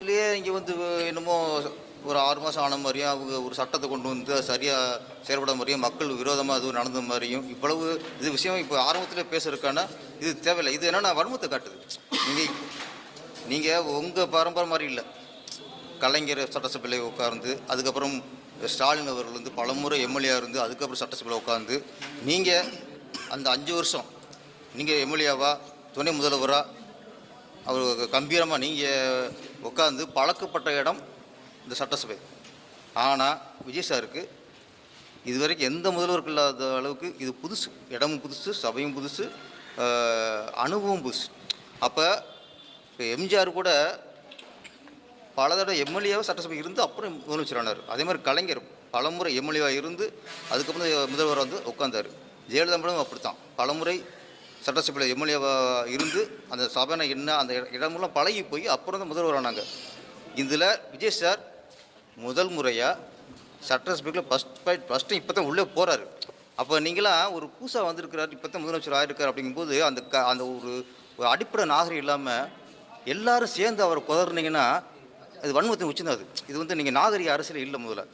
இதுலேயே இங்கே வந்து என்னமோ ஒரு 6 மாதம் ஆன மாதிரியும் அவங்க ஒரு சட்டத்தை கொண்டு வந்து அது சரியாக செயல்பட மாதிரியும் மக்கள் விரோதமாக அது நடந்த மாதிரியும் இவ்வளவு இது விஷயம் இப்போ ஆரம்பத்தில் பேசுறதுக்கான இது தேவையில்லை. இது என்னென்னா வன்மத்தை காட்டுது. நீங்கள் உங்கள் பாரம்பரிய மாதிரி இல்லை. கலைஞர் சட்டசபையில் உட்கார்ந்து அதுக்கப்புறம் ஸ்டாலின் அவர்கள் வந்து பலமுறை எம்எல்ஏ இருந்து அதுக்கப்புறம் சட்டசபையில் உட்காந்து நீங்கள் அந்த 5 வருஷம் நீங்கள் எம்எல்ஏவா துணை முதல்வராக அவர் கம்பீரமாக நீங்கள் உட்காந்து பழக்கப்பட்ட இடம் இந்த சட்டசபை. ஆனால் விஜய் சாருக்கு இதுவரைக்கும் எந்த முதல்வருக்கு இல்லாத அளவுக்கு இது புதுசு. இடமும் புதுசு, சபையும் புதுசு, அனுபவம் புதுசு. அப்போ இப்போ எம்ஜிஆர் கூட பல தடவை எம்எல்ஏவாக சட்டசபை இருந்து அப்புறம் முதலமைச்சர் ஆனார். அதே மாதிரி கலைஞர் பலமுறை எம்எல்ஏவாக இருந்து அதுக்கப்புறம் முதல்வர் வந்து உட்காந்தார். ஜெயலலிதா மேடம் அப்படித்தான் பலமுறை சட்டசபையில் எம்எல்ஏவாக இருந்து அந்த சபை என்ன அந்த இடமெல்லாம் பழகி போய் அப்புறம் தான் முதல்வர் ஆனாங்க. இதில் விஜய் சார் முதல் முறையாக சட்டசபைக்குள்ள ஃபஸ்ட்டு இப்போ தான் உள்ளே போகிறாரு. அப்போ நீங்களாம் ஒரு புதுசாக வந்திருக்கிறார், இப்போ தான் முதலமைச்சர் ஆகிருக்கார். அப்படிங்கும்போது அந்த ஒரு அடிப்படை நாகரிகம் இல்லாமல் எல்லாரும் சேர்ந்து அவரை குதறினீங்கன்னா அது வன்மத்தின் உச்சிதான். இது வந்து நீங்கள் நாகரிக அரசியல் இல்லை. முதல்ல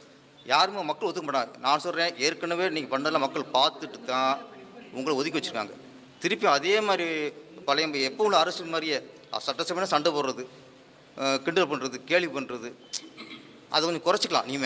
யாருமே மக்கள் ஒத்துக்க மாட்டாங்க. நான் சொல்கிறேன், ஏற்கனவே நீங்கள் பண்ணலாம் மக்கள் பார்த்துட்டு தான் உங்களை ஒதுக்கி வச்சுருக்காங்க. திருப்பி அதே மாதிரி பழைய எப்போ உள்ள அரசியல் மாதிரியே சட்டசபைனா சண்டை போடுறது, கிண்டல் பண்ணுறது, கேலி பண்ணுறது, அதை கொஞ்சம் குறைச்சிக்கலாம். நீங்கள்